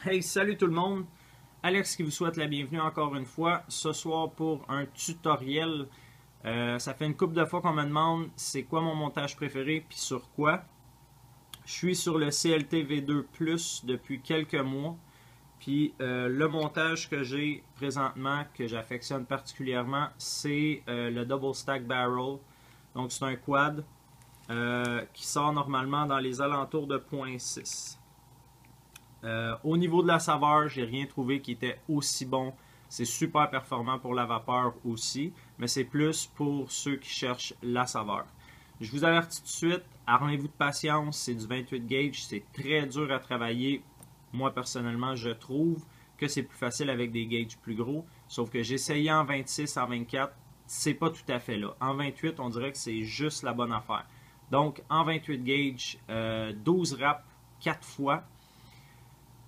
Hey, salut tout le monde! Alex qui vous souhaite la bienvenue encore une fois ce soir pour un tutoriel. Ça fait une couple de fois qu'on me demande c'est quoi mon montage préféré puis sur quoi. Je suis sur le CLT V2 Plus depuis quelques mois. Puis le montage que j'ai présentement, que j'affectionne particulièrement, c'est le Double Stack Barrel. Donc c'est un quad qui sort normalement dans les alentours de 0.6. Au niveau de la saveur, j'ai rien trouvé qui était aussi bon. C'est super performant pour la vapeur aussi, mais c'est plus pour ceux qui cherchent la saveur. Je vous avertis tout de suite, armez-vous de patience, c'est du 28 gauge, c'est très dur à travailler. Moi personnellement, je trouve que c'est plus facile avec des gauges plus gros, sauf que j'ai essayé en 26, en 24, c'est pas tout à fait là. En 28, on dirait que c'est juste la bonne affaire. Donc en 28 gauge, 12 wraps 4 fois.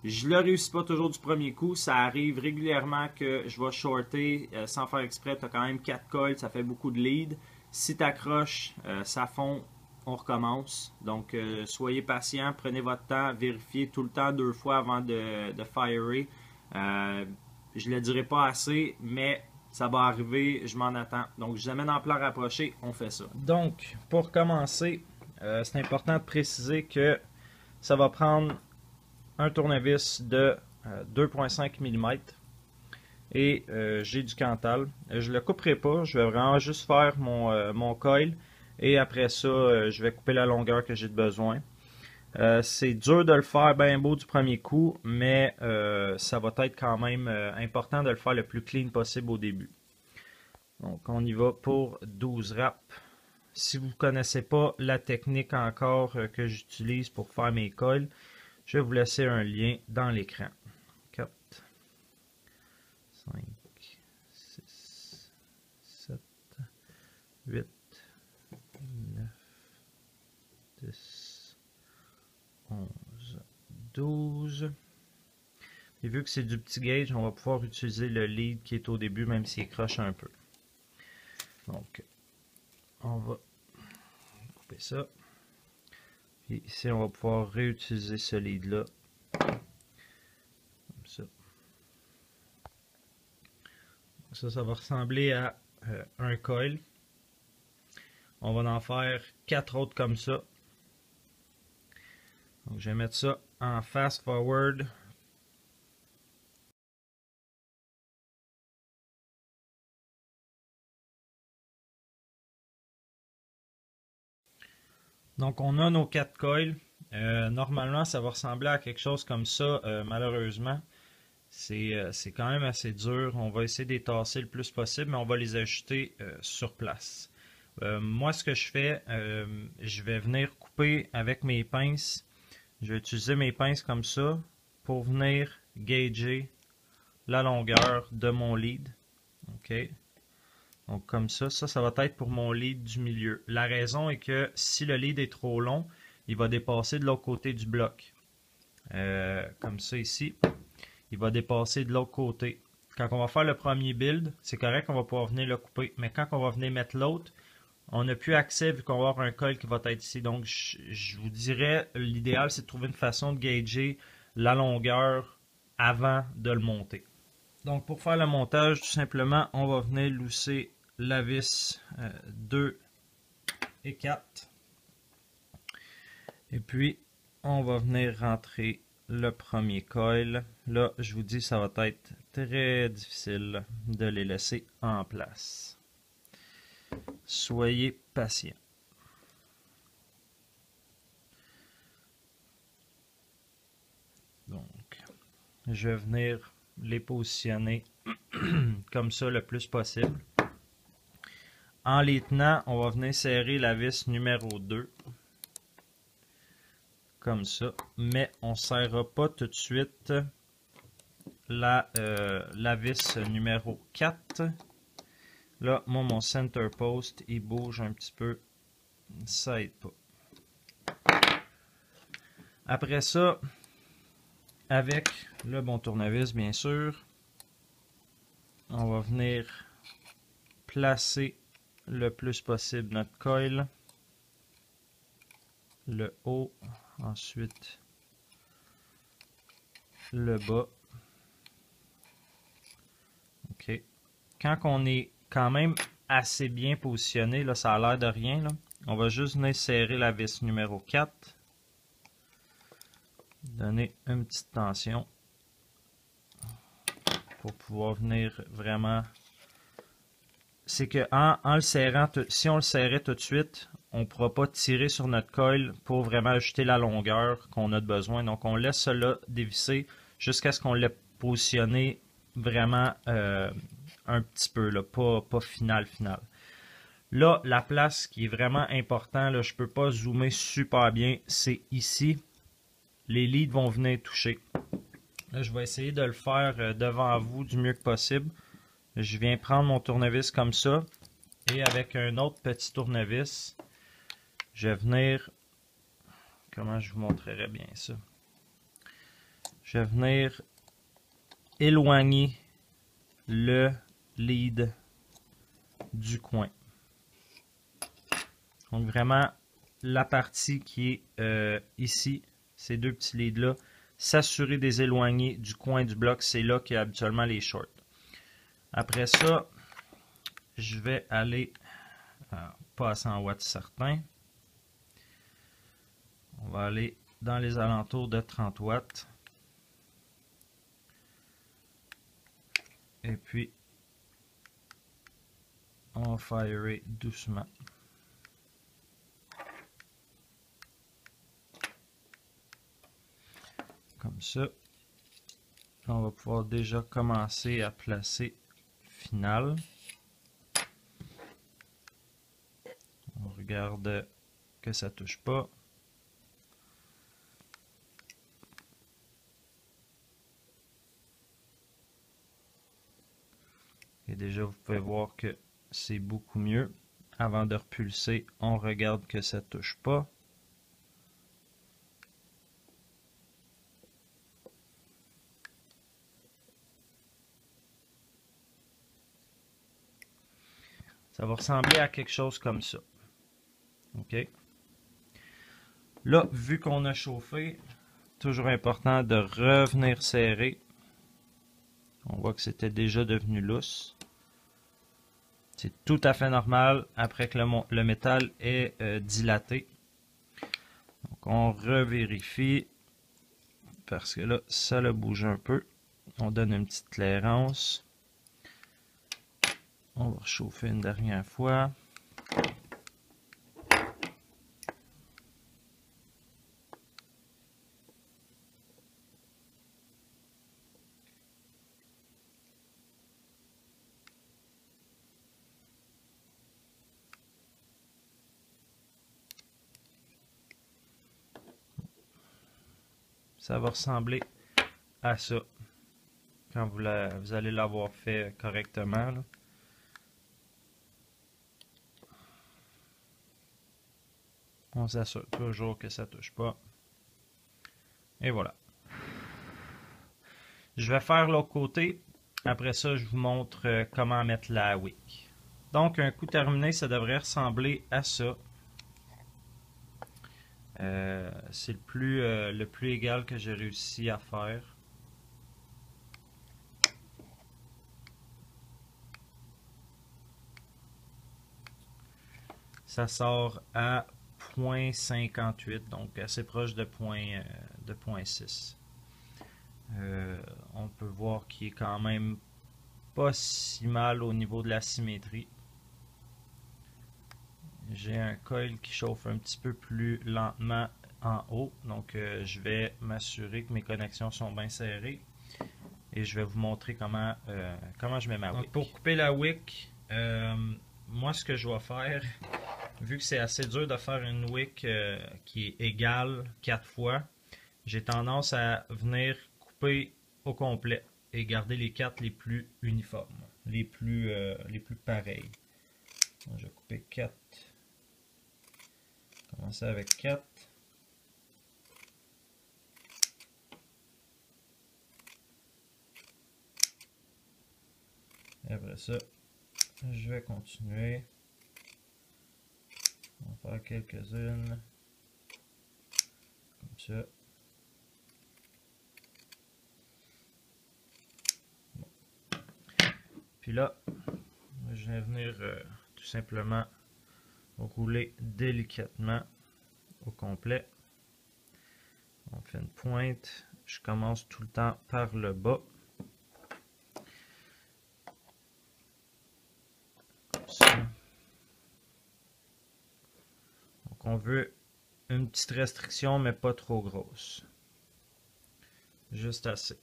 Je le réussis pas toujours du premier coup. Ça arrive régulièrement que je vais shorter sans faire exprès. Tu as quand même 4 coils, ça fait beaucoup de lead. Si tu accroches, ça fond, on recommence. Donc soyez patient, prenez votre temps, vérifiez tout le temps 2 fois avant de firer. Je ne le dirai pas assez, mais ça va arriver, je m'en attends. Donc je vous amène en plan rapproché, on fait ça. Donc pour commencer, c'est important de préciser que ça va prendre un tournevis de 2,5 mm et j'ai du Cantal. Je le couperai pas, je vais vraiment juste faire mon coil et après ça, je vais couper la longueur que j'ai de besoin. C'est dur de le faire bien beau du premier coup, mais ça va être quand même important de le faire le plus clean possible au début. Donc on y va pour 12 wraps. Si vous ne connaissez pas la technique encore que j'utilise pour faire mes coils, je vais vous laisser un lien dans l'écran. 4, 5, 6, 7, 8, 9, 10, 11, 12. Et vu que c'est du petit gauge, on va pouvoir utiliser le lead qui est au début, même s'il croche un peu. Donc, on va couper ça. Et ici, on va pouvoir réutiliser ce lead-là. Comme ça. Ça va ressembler à un coil. On va en faire 4 autres comme ça. Donc, je vais mettre ça en fast forward. Donc, on a nos 4 coils. Normalement, ça va ressembler à quelque chose comme ça. Malheureusement, c'est quand même assez dur. On va essayer de les tasser le plus possible, mais on va les ajuster sur place. Moi, ce que je fais, je vais venir couper avec mes pinces. Je vais utiliser mes pinces comme ça pour venir gager la longueur de mon lead. OK. Donc comme ça va être pour mon lead du milieu. La raison est que si le lead est trop long, il va dépasser de l'autre côté du bloc. Comme ça ici, il va dépasser de l'autre côté. Quand on va faire le premier build, c'est correct, on va pouvoir venir le couper. Mais quand on va venir mettre l'autre, on n'a plus accès vu qu'on va avoir un coil qui va être ici. Donc je vous dirais, l'idéal c'est de trouver une façon de gager la longueur avant de le monter. Donc pour faire le montage, tout simplement, on va venir lousser la vis 2 et 4. Et puis, on va venir rentrer le premier coil. Là, je vous dis, ça va être très difficile de les laisser en place. Soyez patient. Donc, je vais venir les positionner comme ça le plus possible. En les tenant, on va venir serrer la vis numéro 2. Comme ça. Mais on ne serrera pas tout de suite la vis numéro 4. Là, moi, mon center post, il bouge un petit peu. Ça aide pas. Après ça, avec le bon tournevis, bien sûr, on va venir placer le plus possible notre coil. Le haut, ensuite le bas. OK. Quand on est quand même assez bien positionné, là, ça a l'air de rien, là, on va juste venir serrer la vis numéro 4. Donner une petite tension pour pouvoir venir vraiment... C'est que en le serrant, si on le serrait tout de suite, on ne pourra pas tirer sur notre coil pour vraiment ajouter la longueur qu'on a de besoin. Donc on laisse cela dévisser jusqu'à ce qu'on l'ait positionné vraiment un petit peu, là, pas final. Là, la place qui est vraiment importante, je ne peux pas zoomer super bien, c'est ici. Les leads vont venir toucher. Là, je vais essayer de le faire devant vous du mieux que possible. Je viens prendre mon tournevis comme ça et avec un autre petit tournevis, je vais venir... Comment je vous montrerai bien ça? Je vais venir éloigner le lead du coin. Donc vraiment, la partie qui est ici, ces deux petits leads-là, s'assurer des éloignés du coin du bloc, c'est là qu'il y a habituellement les shorts. Après ça, je vais aller pas à 100 watts certain. On va aller dans les alentours de 30 watts. Et puis, on va firer doucement. Comme ça. On va pouvoir déjà commencer à placer final. On regarde que ça touche pas. Et déjà, vous pouvez voir que c'est beaucoup mieux. Avant de repulser, on regarde que ça touche pas. Ça va ressembler à quelque chose comme ça. OK? Là, vu qu'on a chauffé, toujours important de revenir serrer. On voit que c'était déjà devenu lousse. C'est tout à fait normal après que le métal est dilaté. Donc on revérifie parce que là, ça le bouge un peu. On donne une petite clairance. On va chauffer une dernière fois. Ça va ressembler à ça quand vous allez l'avoir fait correctement, là. On s'assure toujours que ça ne touche pas. Et voilà. Je vais faire l'autre côté. Après ça, je vous montre comment mettre la wick. Donc, un coup terminé, ça devrait ressembler à ça. C'est le plus égal que j'ai réussi à faire. Ça sort à 0.58, donc assez proche de 0.6. On peut voir qu'il est quand même pas si mal au niveau de la symétrie. J'ai un coil qui chauffe un petit peu plus lentement en haut, donc je vais m'assurer que mes connexions sont bien serrées et je vais vous montrer comment je mets ma wick. Donc, pour couper la wick, moi ce que je vais faire, vu que c'est assez dur de faire une wick qui est égale 4 fois, j'ai tendance à venir couper au complet et garder les 4 les plus uniformes, les plus pareils. Donc, je vais couper 4. Commencer avec 4. Et après ça, je vais continuer. On va faire quelques-unes. Comme ça. Puis là, je vais venir tout simplement rouler délicatement au complet. On fait une pointe. Je commence tout le temps par le bas. Comme ça. Donc on veut une petite restriction, mais pas trop grosse. Juste assez.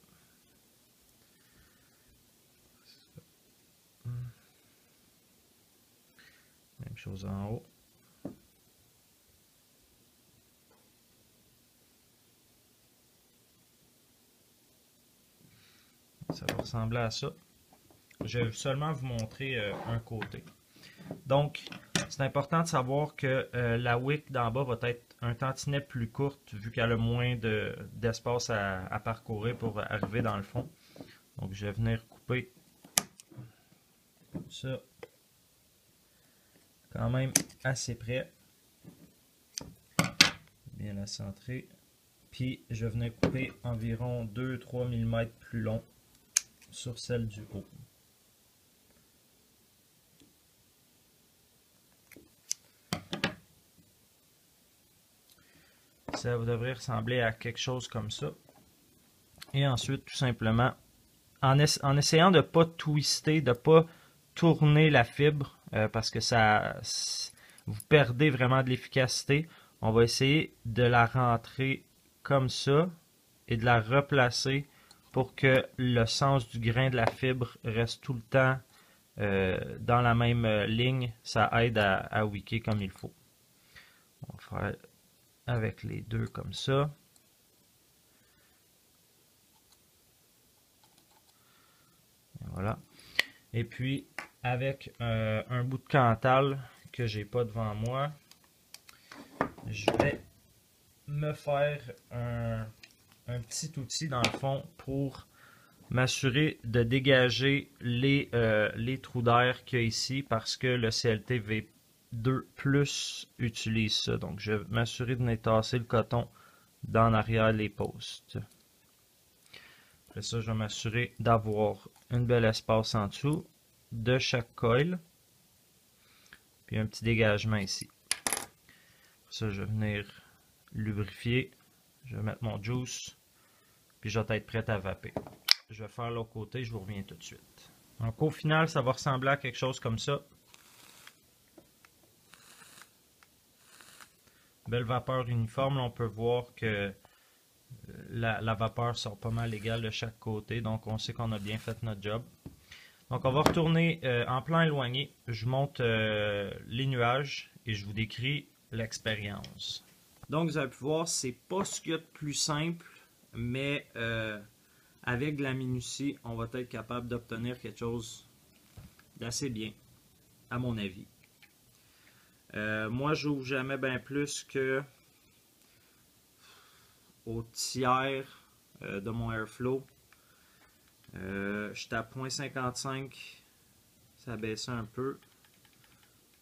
Même chose en haut. Ça va ressembler à ça. Je vais seulement vous montrer un côté. Donc, c'est important de savoir que la wick d'en bas va être un tantinet plus courte vu qu'elle a moins d'espace à parcourir pour arriver dans le fond. Donc, je vais venir couper comme ça. Quand même assez près. Bien la centrer. Puis, je vais venir couper environ 2-3 mm plus long sur celle du haut. Ça devrait ressembler à quelque chose comme ça. Et ensuite, tout simplement, en essayant de ne pas twister, de ne pas tourner la fibre, parce que vous perdez vraiment de l'efficacité, on va essayer de la rentrer comme ça et de la replacer pour que le sens du grain de la fibre reste tout le temps dans la même ligne. Ça aide à wicker comme il faut. On va faire avec les deux comme ça. Et voilà. Et puis, avec un bout de Cantal que j'ai pas devant moi, je vais me faire un petit outil dans le fond pour m'assurer de dégager les trous d'air qu'il y a ici parce que le CLT V2 Plus utilise ça. Donc je vais m'assurer de venir tasser le coton dans l'arrière les postes. Après ça, je vais m'assurer d'avoir une belle espace en dessous de chaque coil. Puis un petit dégagement ici. Après ça, je vais venir lubrifier. Je vais mettre mon juice. Puis je vais être prêt à vaper. Je vais faire l'autre côté, je vous reviens tout de suite. Donc au final, ça va ressembler à quelque chose comme ça. Belle vapeur uniforme. Là, on peut voir que la vapeur sort pas mal égale de chaque côté. Donc on sait qu'on a bien fait notre job. Donc on va retourner en plan éloigné. Je monte les nuages et je vous décris l'expérience. Donc vous avez pu voir, c'est pas ce qu'il y a de plus simple, mais avec de la minutie, on va être capable d'obtenir quelque chose d'assez bien, à mon avis. Moi, j'ouvre jamais bien plus que au tiers de mon airflow. J'étais à 0.55, ça baissait un peu,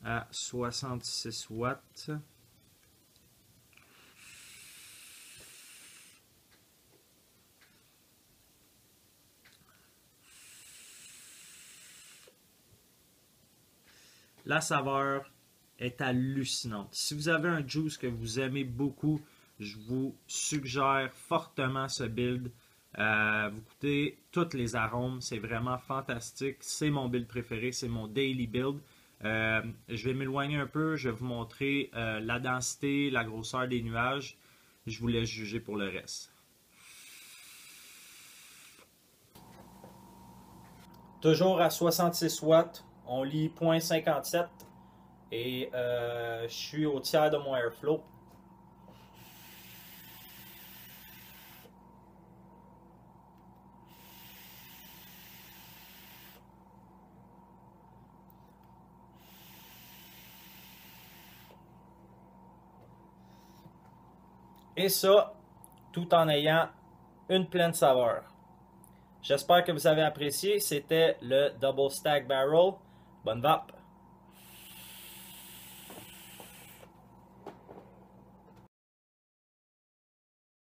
à 66 watts. La saveur est hallucinante. Si vous avez un juice que vous aimez beaucoup, je vous suggère fortement ce build. Vous goûtez tous les arômes, c'est vraiment fantastique. C'est mon build préféré, c'est mon daily build. Je vais m'éloigner un peu, je vais vous montrer la densité, la grosseur des nuages. Je vous laisse juger pour le reste. Toujours à 66 watts, on lit 0.57 et je suis au tiers de mon airflow. Et ça, tout en ayant une pleine saveur. J'espère que vous avez apprécié. C'était le Double Stack Barrel. Bonne vape!